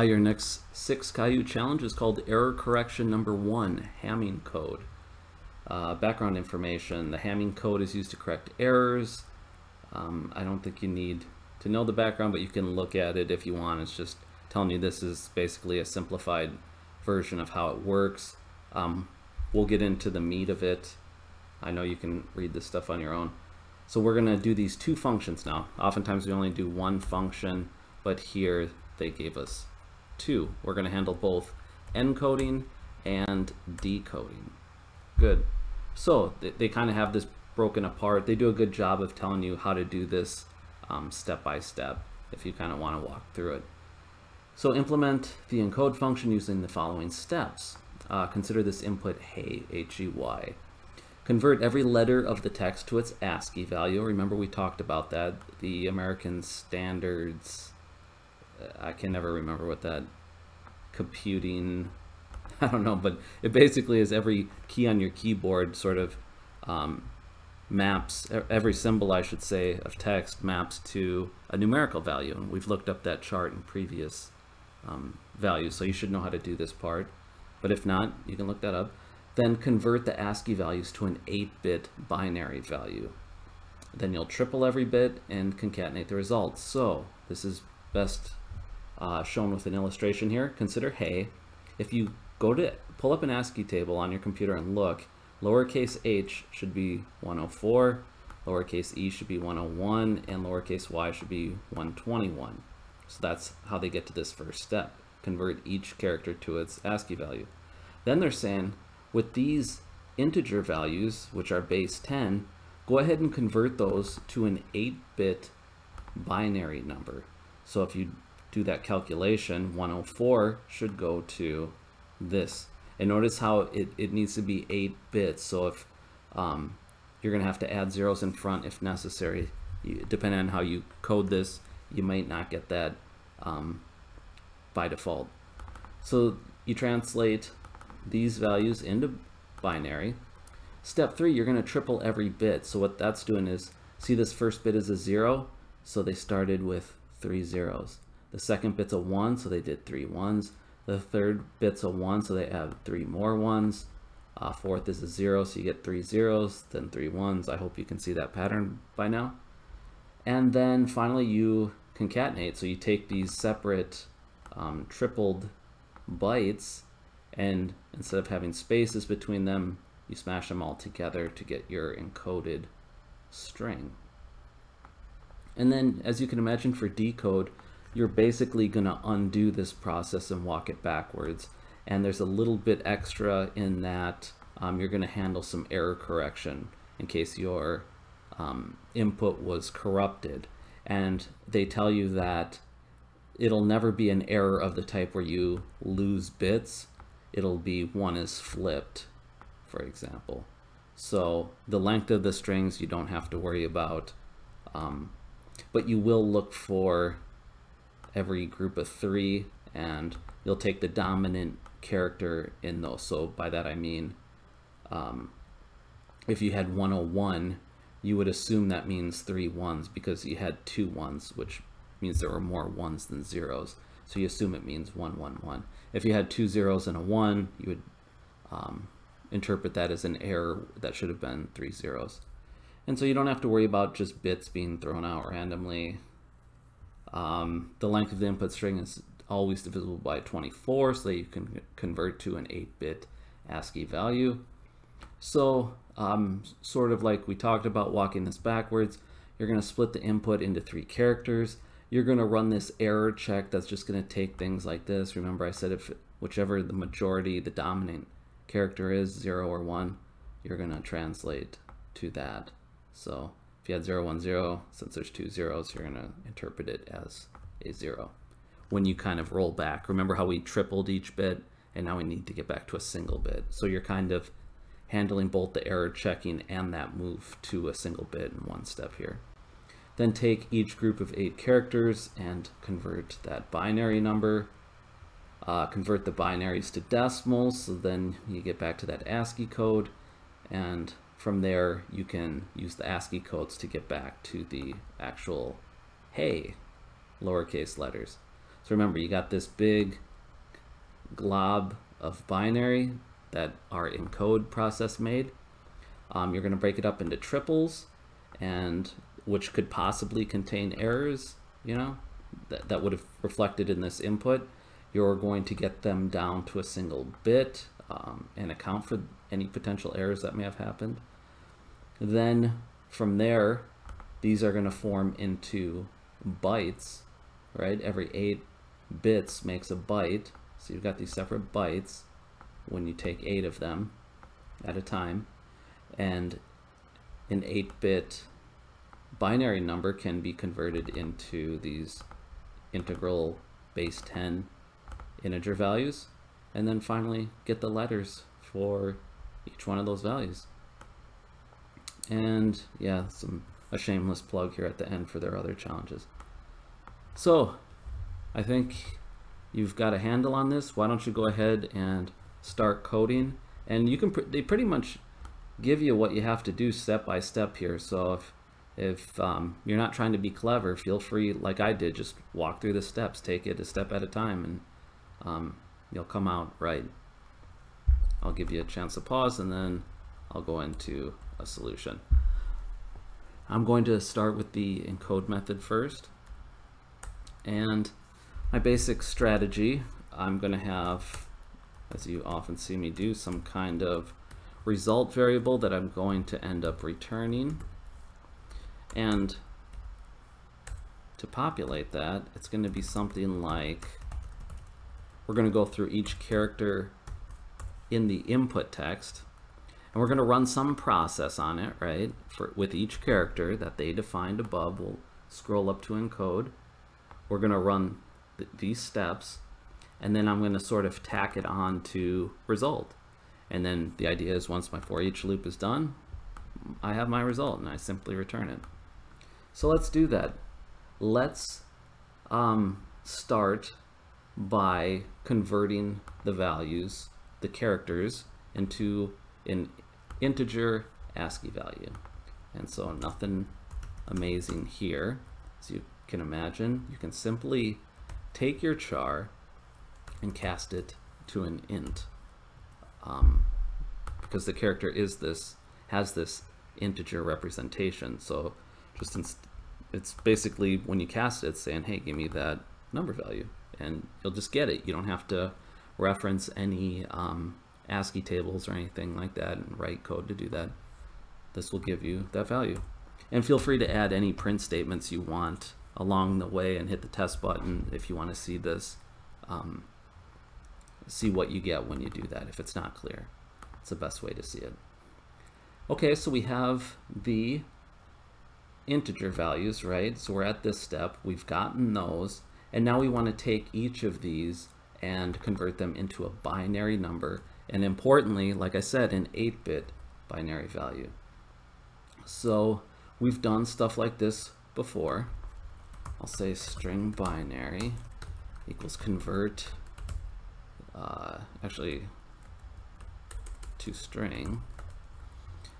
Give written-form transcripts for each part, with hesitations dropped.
Your next 6 Caillou challenge is called Error Correction Number 1, Hamming Code. Background information: the Hamming code is used to correct errors. I don't think you need to know the background, but you can look at it if you want. It's just telling you this is basically a simplified version of how it works. We'll get into the meat of it. I know you can read this stuff on your own. So we're going to do these 2 functions now. Oftentimes we only do 1 function, but here they gave us 2. We're going to handle both encoding and decoding. Good. So they kind of have this broken apart. They do a good job of telling you how to do this step by step if you kind of want to walk through it. So implement the encode function using the following steps. Consider this input hey, H-E-Y. Convert every letter of the text to its ASCII value. Remember we talked about that. The American Standards, I can never remember what that computing, I don't know, but it basically is every key on your keyboard sort of maps, every symbol I should say of text maps to a numerical value. And we've looked up that chart in previous values, so you should know how to do this part. But if not, you can look that up. Then convert the ASCII values to an 8-bit binary value. Then you'll triple every bit and concatenate the results. So this is best shown with an illustration here. Consider hey. If you go to pull up an ASCII table on your computer and look, lowercase h should be 104, lowercase e should be 101, and lowercase y should be 121. So that's how they get to this first step. Convert each character to its ASCII value. Then they're saying, with these integer values, which are base 10, go ahead and convert those to an 8-bit binary number. So if you do that calculation, 104 should go to this. And notice how it needs to be 8 bits. So if you're going to have to add zeros in front if necessary. Depending on how you code this, you might not get that by default. So you translate these values into binary. Step 3, you're going to triple every bit. So what that's doing is, see this first bit is a 0, so they started with 3 zeros. The second bit's a 1, so they did 3 ones. The third bit's a 1, so they have 3 more ones. Fourth is a 0, so you get 3 zeros, then 3 ones. I hope you can see that pattern by now. And then finally you concatenate. So you take these separate tripled bytes, and instead of having spaces between them, you smash them all together to get your encoded string. And then, as you can imagine, for decode, you're basically going to undo this process and walk it backwards. And there's a little bit extra in that you're going to handle some error correction in case your input was corrupted. And they tell you that it'll never be an error of the type where you lose bits. It'll be one is flipped, for example. So the length of the strings you don't have to worry about, but you will look for every group of 3, and you'll take the dominant character in those. So by that I mean, if you had 101, you would assume that means 3 ones because you had 2 ones, which means there were more ones than zeros. So you assume it means 111. If you had 2 zeros and a 1, you would interpret that as an error that should have been 3 zeros. And so you don't have to worry about just bits being thrown out randomly. The length of the input string is always divisible by 24, so that you can convert to an 8-bit ASCII value. So sort of like we talked about walking this backwards, you're going to split the input into 3 characters. You're going to run this error check that's just going to take things like this. Remember I said if whichever the majority, the dominant character is, 0 or 1, you're going to translate to that. So if you had 0, 1, 0, since there's 2 zeros, you're going to interpret it as a 0. When you kind of roll back, remember how we tripled each bit, and now we need to get back to a single bit. So you're kind of handling both the error checking and that move to a single bit in one step here. Then take each group of 8 characters and convert that binary number. Convert the binaries to decimals, so then you get back to that ASCII code, and from there you can use the ASCII codes to get back to the actual hey lowercase letters. So remember, you got this big glob of binary that our encode process made. You're going to break it up into triples, and which could possibly contain errors, you know, that would have reflected in this input. You're going to get them down to a single bit and account for any potential errors that may have happened. Then from there, these are going to form into bytes, right? Every 8 bits makes a byte. So you've got these separate bytes when you take 8 of them at a time. And an 8-bit binary number can be converted into these integral base 10 integer values, and then finally get the letters for each one of those values. And yeah, a shameless plug here at the end for their other challenges. So I think you've got a handle on this. Why don't you go ahead and start coding? And you can they pretty much give you what you have to do step by step here. So if you're not trying to be clever, feel free, like I did, just walk through the steps, take it a step at a time, and you'll come out right. I'll give you a chance to pause, and then I'll go into a solution. I'm going to start with the encode method first. And my basic strategy, I'm going to have, as you often see me do, some kind of result variable that I'm going to end up returning. And to populate that, it's going to be something like, we're going to go through each character in the input text, and we're going to run some process on it, right? With each character that they defined above, we'll scroll up to encode. We're going to run these steps, and then I'm going to sort of tack it on to result. And then the idea is, once my for each loop is done, I have my result, and I simply return it. So let's do that. Let's start by converting the values, the characters, into an integer ASCII value. And so nothing amazing here. As you can imagine, you can simply take your char and cast it to an int, because the character has this integer representation. So it's basically, when you cast it, it's saying, hey, give me that number value, and you'll just get it. You don't have to reference any ASCII tables or anything like that and write code to do that. This will give you that value. And feel free to add any print statements you want along the way, and hit the test button if you want to see this, see what you get when you do that. If it's not clear, it's the best way to see it. Okay, so we have the integer values, right? So we're at this step, we've gotten those, and now we want to take each of these and convert them into a binary number, and importantly, like I said, an 8-bit binary value. So we've done stuff like this before. I'll say string binary equals convert, actually to string,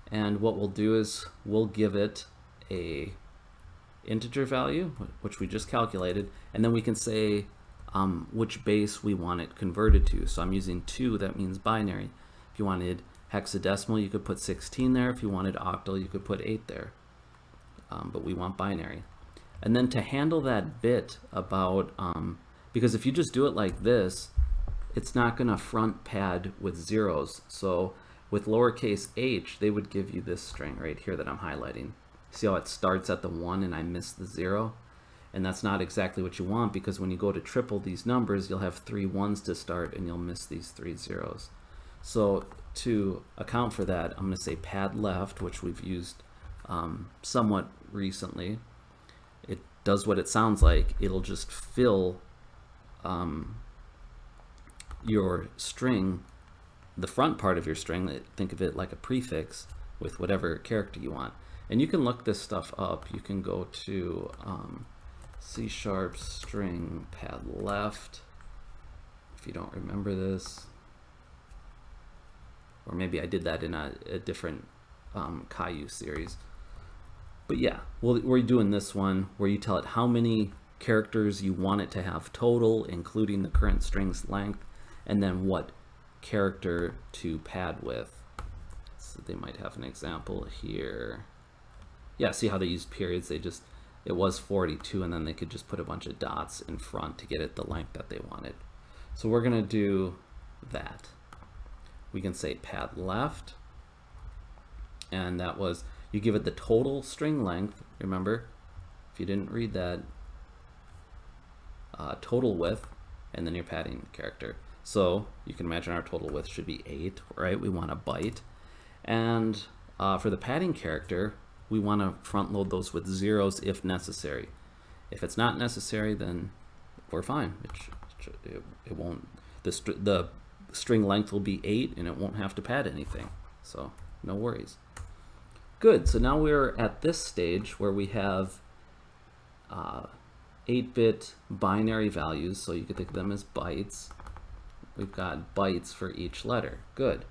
and what we'll do is we'll give it a integer value, which we just calculated, and then we can say which base we want it converted to. So I'm using 2, that means binary. If you wanted hexadecimal, you could put 16 there. If you wanted octal, you could put 8 there. But we want binary. And then to handle that bit about, because if you just do it like this, it's not going to front pad with zeros. So with lowercase h, they would give you this string right here that I'm highlighting. See how it starts at the 1 and I miss the 0? And that's not exactly what you want, because when you go to triple these numbers, you'll have 3 1s to start and you'll miss these 3 zeros. So to account for that, I'm going to say pad left, which we've used somewhat recently. It does what it sounds like. It'll just fill your string, the front part of your string, think of it like a prefix with whatever character you want. And you can look this stuff up. You can go to C# string pad left, if you don't remember this. Or maybe I did that in a different Caillou series. But yeah, we're doing this one where you tell it how many characters you want it to have total, including the current string's length, and then what character to pad with. So they might have an example here. Yeah, see how they use periods? It was 42, and then they could just put a bunch of dots in front to get it the length that they wanted. So we're gonna do that. We can say pad left, and that was, you give it the total string length. Remember, if you didn't read that, total width, and then your padding character. So you can imagine our total width should be 8, right? We want a byte. And for the padding character, we want to front load those with zeros if necessary. If it's not necessary, then we're fine. It won't, the string length will be 8 and it won't have to pad anything. So no worries. Good, so now we're at this stage where we have 8-bit binary values, so you could think of them as bytes. We've got bytes for each letter. Good.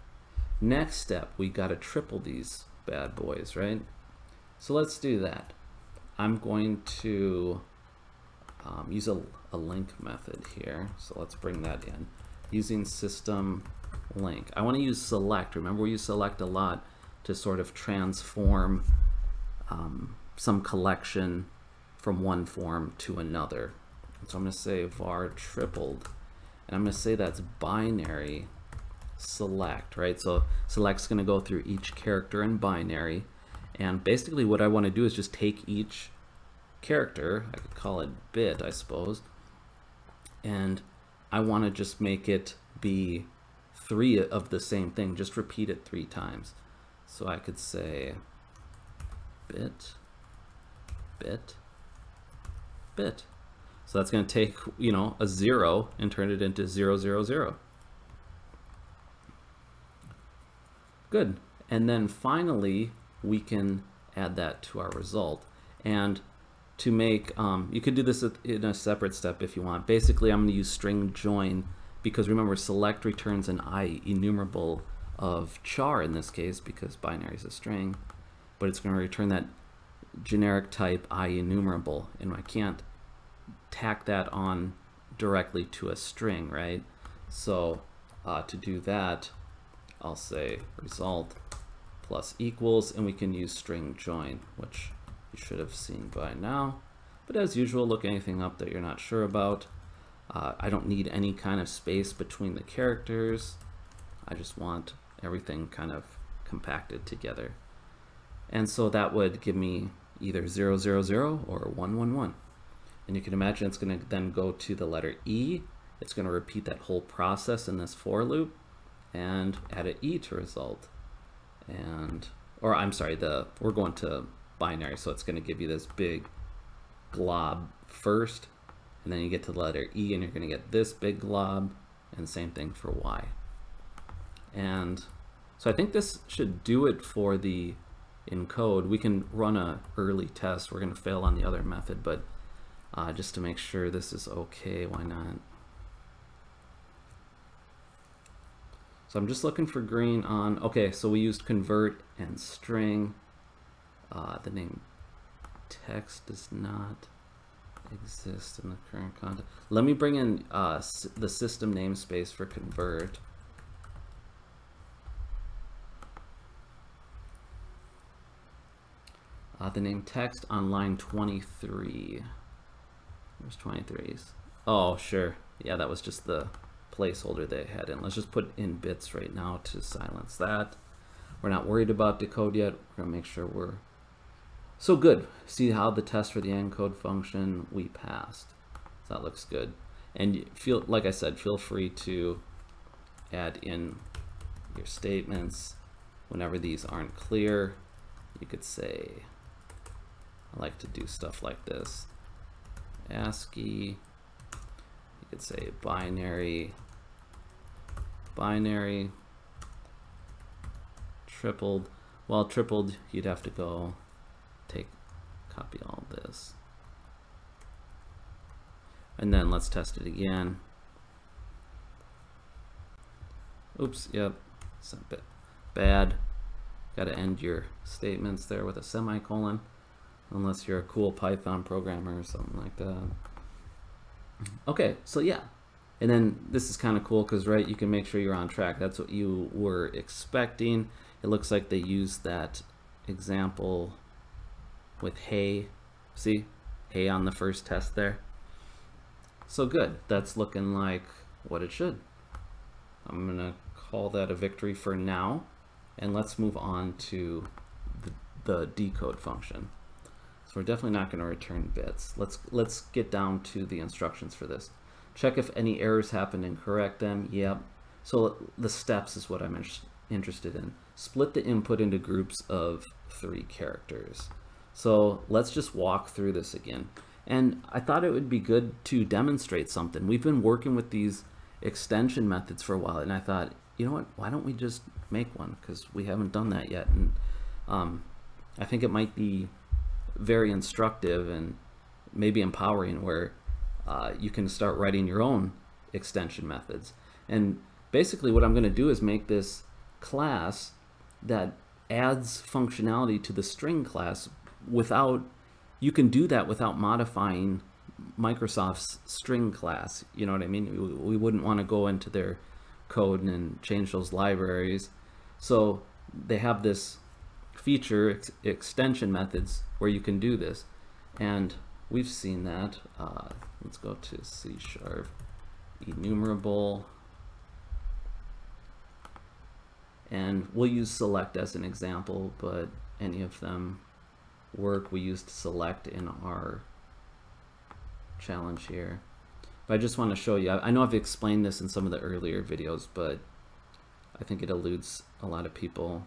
Next step, we got to triple these bad boys, right? So let's do that. I'm going to use a link method here. So let's bring that in. Using system link. I want to use select. Remember, we use select a lot to sort of transform some collection from one form to another. So I'm going to say var tripled, and I'm going to say that's binary select, right? So select's going to go through each character in binary, and basically what I want to do is just take each character, I could call it bit, I suppose, and I want to just make it be 3 of the same thing, just repeat it 3 times. So I could say bit, bit, bit. So that's going to take, you know, a 0 and turn it into 0, 0, 0. Good. And then finally, we can add that to our result. And to make, you could do this in a separate step if you want. Basically, I'm going to use string join because remember, select returns an I enumerable of char in this case because binary is a string, but it's going to return that generic type I enumerable, and I can't tack that on directly to a string, right? So to do that, I'll say result plus equals, and we can use string join, which you should have seen by now. But as usual, look anything up that you're not sure about. I don't need any kind of space between the characters. I just want everything kind of compacted together. And so that would give me either 0, 0, 0 or 1, 1, 1. And you can imagine it's going to then go to the letter E. It's going to repeat that whole process in this for loop and add an E to result. And, or I'm sorry, we're going to binary, so it's going to give you this big glob first, and then you get to the letter E and you're going to get this big glob, and same thing for Y. And so I think this should do it for the encode. We can run a early test. We're going to fail on the other method, but just to make sure this is okay, why not? So I'm just looking for green on, okay, so we used convert and string. The name text does not exist in the current content. Let me bring in the system namespace for convert. The name text on line 23. There's 23s. Oh, sure. Yeah, that was just the placeholder they had in. Let's just put in bits right now to silence that. We're not worried about decode yet. We're gonna make sure we're so good. See how the test for the encode function we passed. So that looks good. And feel, like I said, feel free to add in your statements whenever these aren't clear. You could say, I like to do stuff like this. ASCII, you could say binary, binary, tripled. Well, tripled, you'd have to go copy all this. And then let's test it again. Oops, yep, it's a bit bad. Got to end your statements there with a semicolon, unless you're a cool Python programmer or something like that. Okay, so yeah. And then this is kind of cool because, right, you can make sure you're on track. That's what you were expecting. It looks like they used that example with hey. See? Hey on the first test there. So good. That's looking like what it should. I'm going to call that a victory for now. And let's move on to the decode function. So we're definitely not going to return bits. Let's get down to the instructions for this. Check if any errors happen and correct them. Yep. So the steps is what I'm interested in. Split the input into groups of 3 characters. So let's just walk through this again. And I thought it would be good to demonstrate something. We've been working with these extension methods for a while, and I thought, you know what, why don't we just make one? Because we haven't done that yet. And I think it might be very instructive and maybe empowering where you can start writing your own extension methods. And basically what I'm going to do is make this class that adds functionality to the string class without, you can do that without modifying Microsoft's string class. You know what I mean? We wouldn't want to go into their code and change those libraries. So they have this feature, extension methods, where you can do this. And we've seen that. Let's go to C# enumerable. And we'll use select as an example, but any of them work. We used select in our challenge here. But I just want to show you, I know I've explained this in some of the earlier videos, but I think it eludes a lot of people.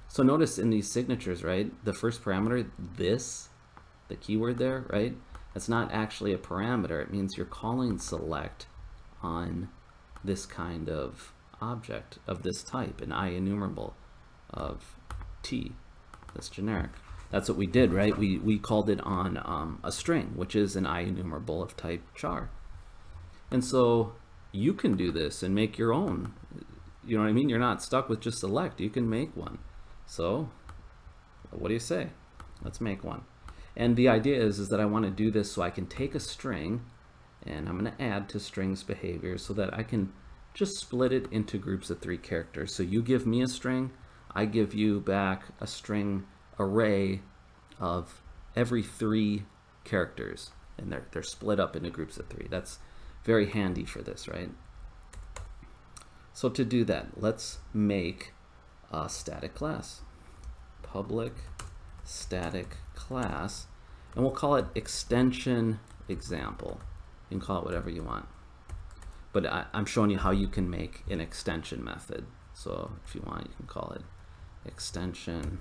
So notice in these signatures, right, the first parameter, this, the keyword there, right, that's not actually a parameter. It means you're calling select on this kind of object of this type, an enumerable of T, that's generic. That's what we did, right? We called it on a string, which is an enumerable of type char. And so you can do this and make your own. You know what I mean? You're not stuck with just select. You can make one. So what do you say? Let's make one. And the idea is that I want to do this so I can take a string and I'm going to add to strings behavior so that I can just split it into groups of 3 characters. So you give me a string, I give you back a string array of every 3 characters, and they're split up into groups of 3. That's very handy for this, right? So to do that, let's make a static class, public static class, and we'll call it extension example. You can call it whatever you want, but I'm showing you how you can make an extension method. So if you want, you can call it extension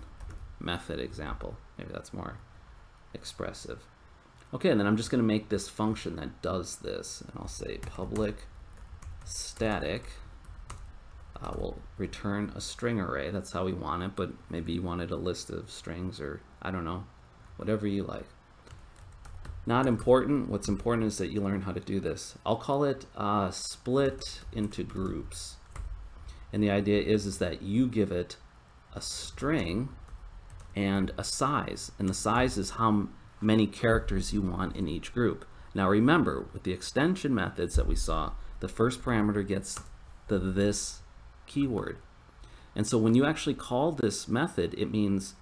method example. Maybe that's more expressive. Okay, and then I'm just going to make this function that does this, and I'll say public static will return a string array. That's how we want it, but maybe you wanted a list of strings, or I don't know, whatever you like. Not important. What's important is that you learn how to do this. I'll call it split into groups, and the idea is that you give it a string and a size, and the size is how many characters you want in each group. Now remember, with the extension methods that we saw, the first parameter gets this keyword, and so when you actually call this method, it means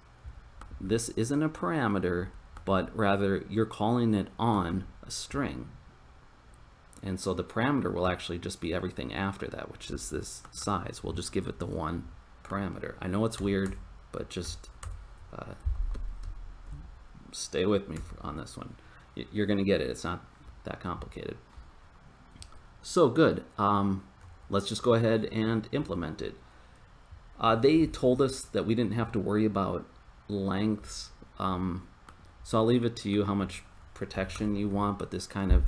this isn't a parameter, but rather you're calling it on a string, and so the parameter will actually just be everything after that, which is this size. We'll just give it the one parameter. I know it's weird, but just stay with me on this one. You're gonna get it. It's not that complicated. So good. Let's just go ahead and implement it. They told us that we didn't have to worry about lengths, so I'll leave it to you how much protection you want, but this kind of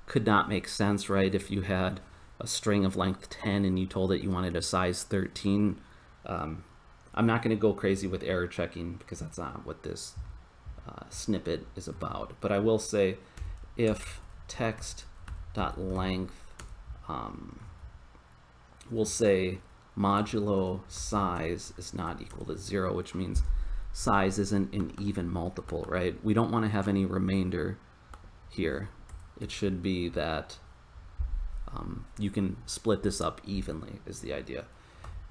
could not make sense, right? If you had a string of length 10 and you told it you wanted a size 13, I'm not going to go crazy with error checking because that's not what this snippet is about. But I will say if text.length we'll say modulo size is not equal to 0, which means size isn't an even multiple, right? We don't want to have any remainder here, it should be that you can split this up evenly is the idea.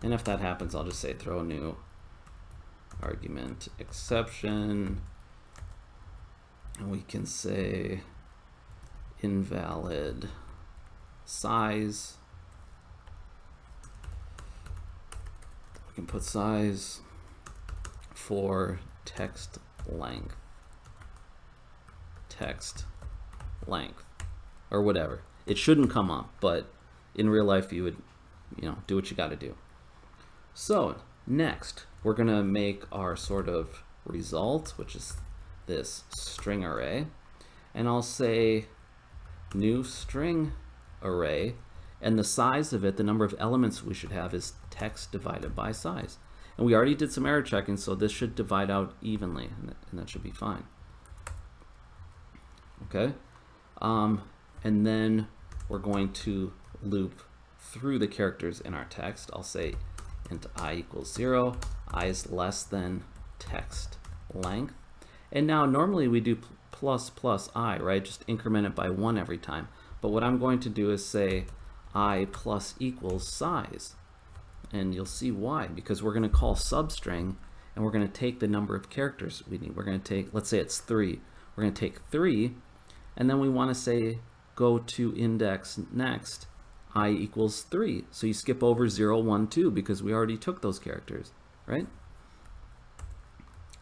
And if that happens, I'll just say throw a new argument exception, and we can say invalid size. We can put size for text length, or whatever. It shouldn't come up, but in real life you would, do what you got to do. So next we're going to make our sort of result, which is this string array, and I'll say new string array, and the size of it, the number of elements we should have, is text divided by size. And we already did some error checking, so this should divide out evenly, and that should be fine. Okay, and then we're going to loop through the characters in our text. I'll say int I equals 0, I is less than text length. And now normally we do plus I, right? Just increment it by 1 every time. But what I'm going to do is say I plus equals size. And you'll see why, because we're going to call substring, and we're going to take the number of characters we need. We're going to take, let's say it's 3. We're going to take 3, and then we want to say go to index next, I equals 3. So you skip over 0, 1, 2 because we already took those characters, right?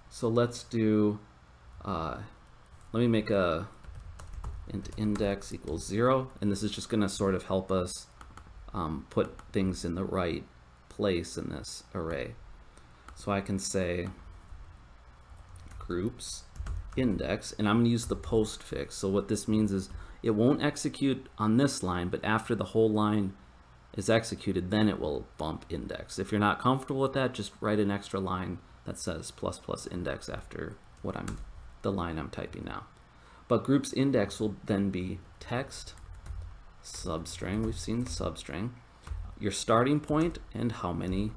So let's do, let me make a int index equals 0, and this is just going to sort of help us put things in the right place in this array. So I can say groups index, and I'm going to use the postfix. So what this means is it won't execute on this line, but after the whole line is executed, then it will bump index. If you're not comfortable with that, just write an extra line that says plus index after the line I'm typing now. But groups index will then be text substring. We've seen substring, your starting point, and how many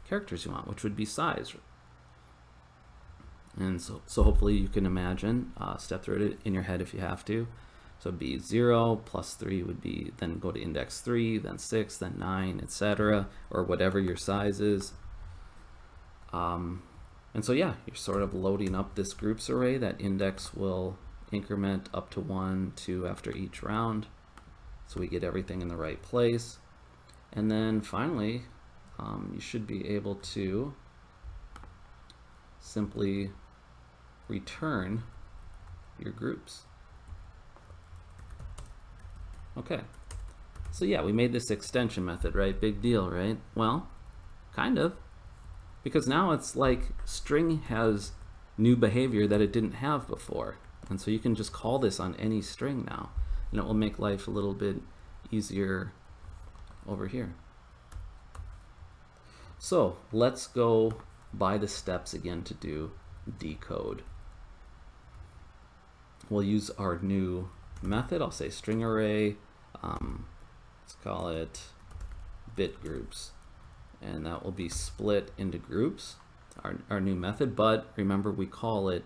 characters you want, which would be size. And so hopefully you can imagine, step through it in your head if you have to. So it'd be 0 plus 3 would be, then go to index 3, then 6, then 9, etc., or whatever your size is. And so yeah, you're sort of loading up this groups array. That index will increment up to 1, 2 after each round, so we get everything in the right place. And then finally, you should be able to simply return your groups. Okay, so yeah, we made this extension method, right? Big deal, right? Well, kind of, because now it's like string has new behavior that it didn't have before. And so you can just call this on any string now, and it will make life a little bit easier over here. So let's go by the steps again to do decode. We'll use our new method. I'll say string array, let's call it bit groups, and that will be split into groups, our new method. But remember, we call it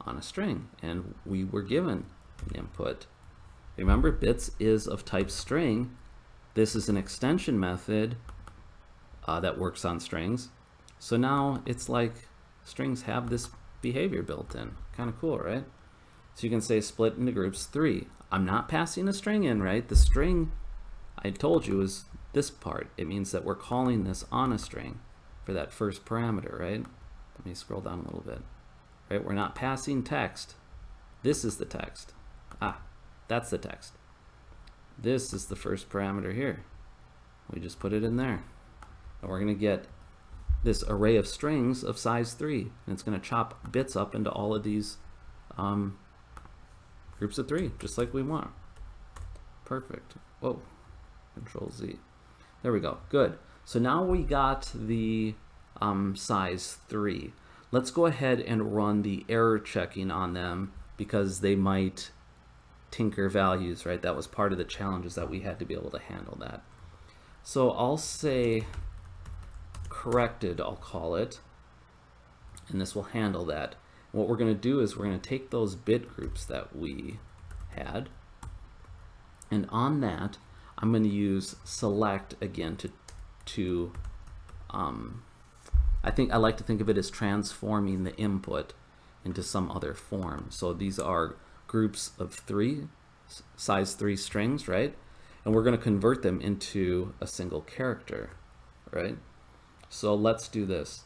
on a string, and we were given an input. Remember, bits is of type string. This is an extension method that works on strings. So now it's like strings have this behavior built in. Kind of cool, right? So you can say split into groups 3. I'm not passing a string in, right? The string I told you is this part. It means that we're calling this on a string for that first parameter, right? Let me scroll down a little bit. Right? We're not passing text. This is the text. That's the text. This is the first parameter here. We just put it in there. And we're going to get this array of strings of size 3. And it's going to chop bits up into all of these groups of 3, just like we want. Perfect. Whoa. Control Z. There we go. Good. So now we got the size 3. Let's go ahead and run the error checking on them, because they might tinker values, right? That was part of the challenges that we had to be able to handle that. So I'll say corrected, I'll call it, and this will handle that. What we're going to do is we're going to take those bit groups that we had. And on that, I'm going to use select again to I think I like to think of it as transforming the input into some other form. So these are groups of 3, size 3 strings, right? And we're going to convert them into a single character, right? So let's do this.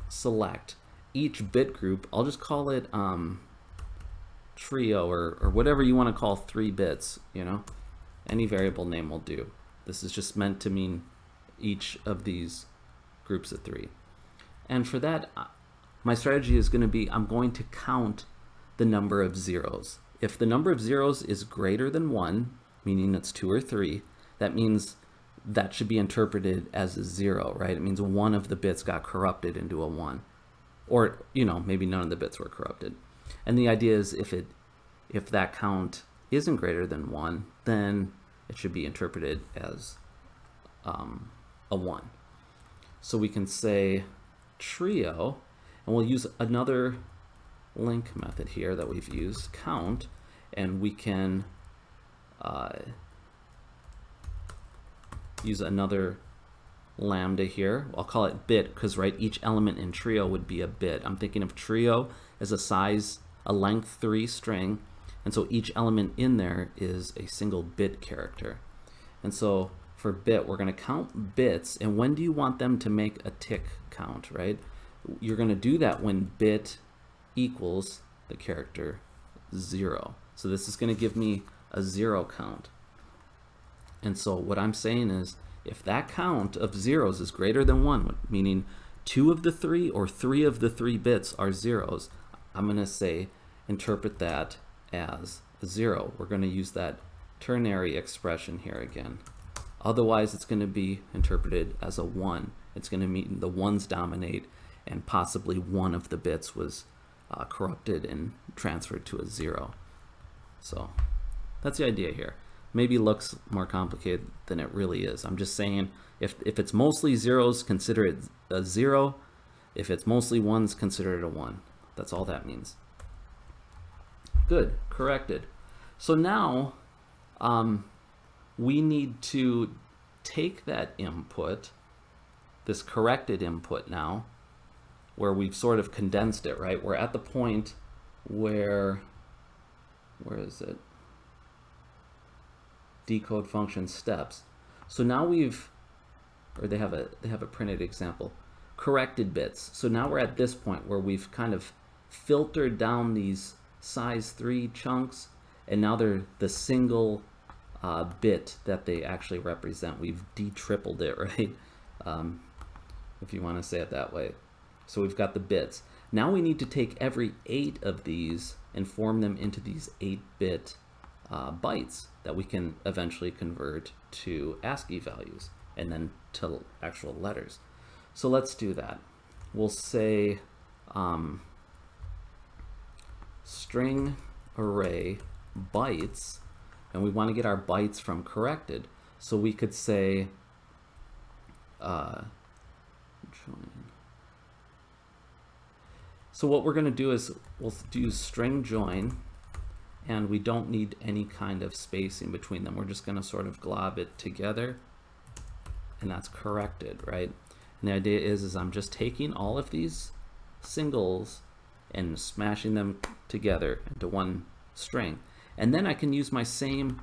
Select each bit group. I'll just call it trio or whatever you want to call 3 bits, you know? Any variable name will do. This is just meant to mean each of these groups of 3. And for that, my strategy is going to be I'm going to count the number of zeros. If the number of zeros is greater than 1, meaning it's 2 or 3, that means that should be interpreted as a 0, right? It means one of the bits got corrupted into a 1. Or, you know, maybe none of the bits were corrupted. And the idea is if that count isn't greater than 1, then it should be interpreted as a 1. So we can say trio, and we'll use another link method here that we've used, count, and we can use another lambda here. I'll call it bit because, right, each element in trio would be a bit. I'm thinking of trio as a length 3 string, and so each element in there is a single bit character. And so for bit, we're going to count bits, and when do you want them to make a tick count, right? You're going to do that when bit equals the character 0. So this is going to give me a 0 count. And so what I'm saying is if that count of zeros is greater than 1, meaning 2 of the 3 or 3 of the 3 bits are zeros, I'm going to say interpret that as a 0. We're going to use that ternary expression here again. Otherwise, it's going to be interpreted as a 1. It's going to mean the 1s dominate, and possibly one of the bits was corrupted and transferred to a 0. So that's the idea here. Maybe looks more complicated than it really is. I'm just saying if it's mostly zeros, consider it a 0. If it's mostly 1s, consider it a 1. That's all that means. Good, corrected. So now we need to take that input, this corrected input now, where we've sort of condensed it, right? We're at the point where is it? Decode function steps. So now they have a printed example, corrected bits. So now we're at this point where we've kind of filtered down these size 3 chunks, and now they're the single bit that they actually represent. We've de-tripled it, right? If you want to say it that way. So we've got the bits. Now we need to take every 8 of these and form them into these 8-bit bytes that we can eventually convert to ASCII values and then to actual letters. So let's do that. We'll say string array bytes, and we want to get our bytes from corrected. So we could say join. So what we're going to do is we'll do string join, and we don't need any kind of spacing between them. We're just going to sort of glob it together, and that's corrected, right? And the idea is I'm just taking all of these singles and smashing them together into one string. And then I can use my same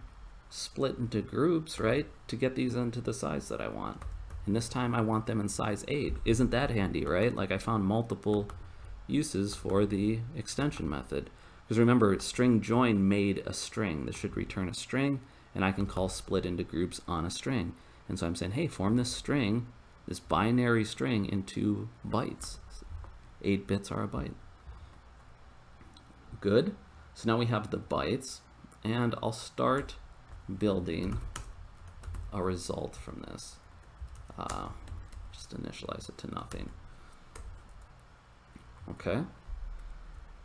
split into groups, right, to get these into the size that I want. And this time I want them in size 8. Isn't that handy, right? Like I found multiple uses for the extension method. Because remember, string join made a string. This should return a string, and I can call split into groups on a string. And so I'm saying, hey, form this string, this binary string, into bytes. 8 bits are a byte. Good. So now we have the bytes, and I'll start building a result from this. Just initialize it to nothing. Okay.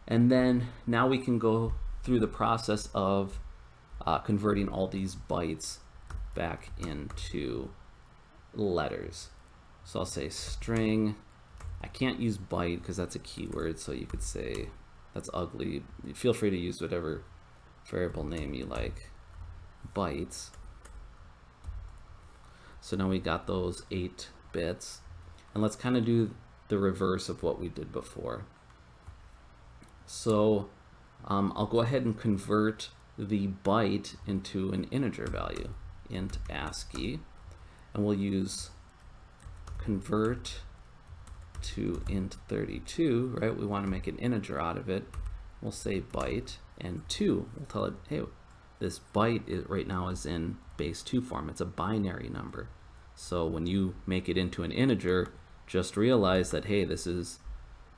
And then now we can go through the process of converting all these bytes back into letters. So I'll say string. I can't use byte because that's a keyword, so you could say that's ugly. Feel free to use whatever variable name you like, bytes. So now we got those 8 bits, and let's kind of do the reverse of what we did before. So I'll go ahead and convert the byte into an integer value, int ASCII, and we'll use convert to int 32, right? We want to make an integer out of it. We'll say byte, and 2, we'll tell it, hey, this byte right now is in base 2 form. It's a binary number. So when you make it into an integer, just realize that, hey, this is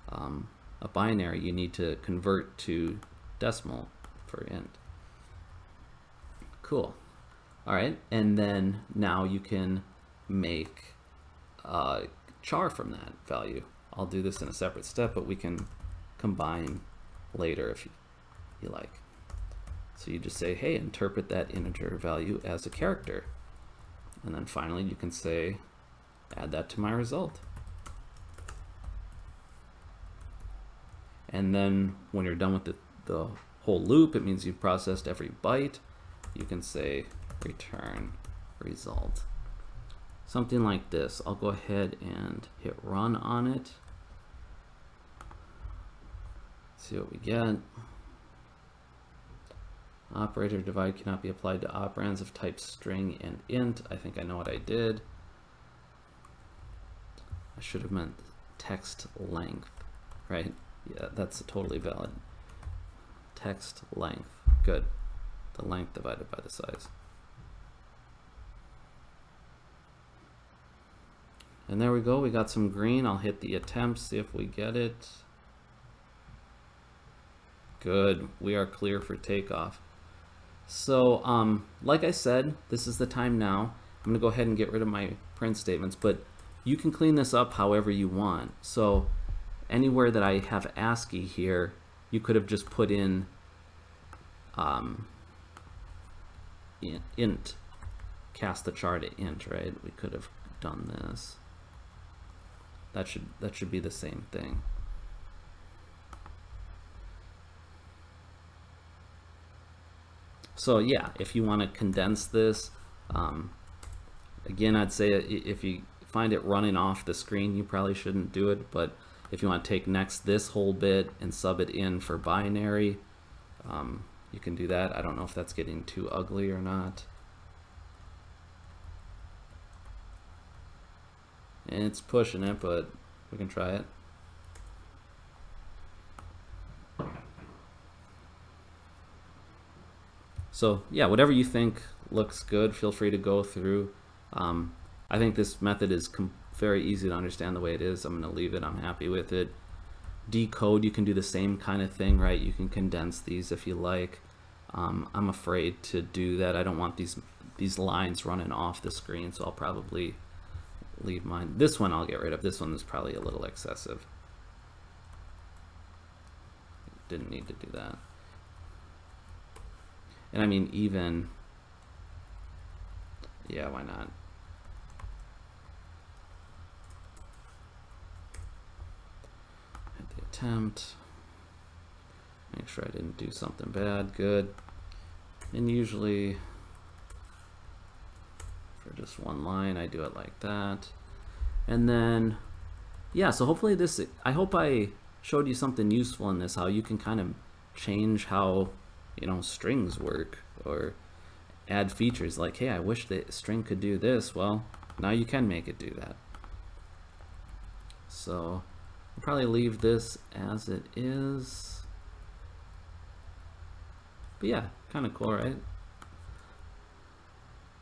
a binary. You need to convert to decimal for int. Cool. All right, and then now you can make char from that value. I'll do this in a separate step, but we can combine later if you like. So you just say, hey, interpret that integer value as a character. And then finally you can say, add that to my result. And then when you're done with the whole loop, it means you've processed every byte. You can say return result. Something like this. I'll go ahead and hit run on it. See what we get. Operator divide cannot be applied to operands of type string and int. I think I know what I did. I should have meant text length, right? Yeah, that's totally valid. Text length, good. The length divided by the size. And there we go, we got some green. I'll hit the attempt, see if we get it. Good, we are clear for takeoff. So, like I said, this is the time now. I'm gonna go ahead and get rid of my print statements, but you can clean this up however you want. So, anywhere that I have ASCII here, you could have just put in int, cast the char to int, right? We could have done this. That should be the same thing. So yeah, if you want to condense this, again, I'd say if you find it running off the screen, you probably shouldn't do it. But if you want to take next this whole bit and sub it in for binary, you can do that. I don't know if that's getting too ugly or not. And it's pushing it, but we can try it. So yeah, whatever you think looks good, feel free to go through. I think this method is very easy to understand the way it is. I'm going to leave it. I'm happy with it. Decode, you can do the same kind of thing, right? You can condense these if you like. I'm afraid to do that. I don't want these lines running off the screen, so I'll probably leave mine. This one I'll get rid of. This one is probably a little excessive. Didn't need to do that. And I mean, even, yeah, why not? Hit the attempt. Make sure I didn't do something bad. Good. And usually, for just one line, I do it like that. And then, yeah, so hopefully this, I hope I showed you something useful in this, how you can kind of change how, you know, strings work, or add features like, hey, I wish the string could do this. Well, now you can make it do that. So I'll probably leave this as it is. But yeah, kind of cool, right?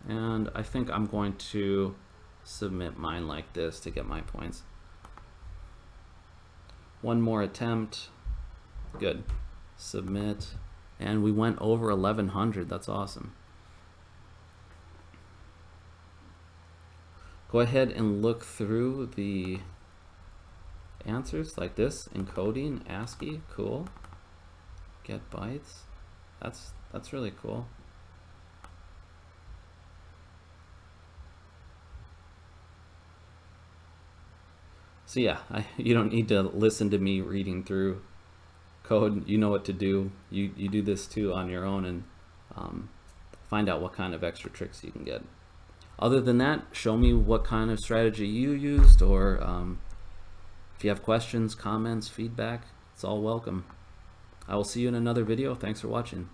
And I think I'm going to submit mine like this to get my points. One more attempt. Good. Submit. And we went over 1100. That's awesome. Go ahead and look through the answers like this. Encoding, ASCII, cool. Get bytes. That's really cool. So yeah, you don't need to listen to me reading through code, you know what to do. You do this too on your own, and find out what kind of extra tricks you can get. Other than that, show me what kind of strategy you used, or if you have questions, comments, feedback, it's all welcome. I will see you in another video. Thanks for watching.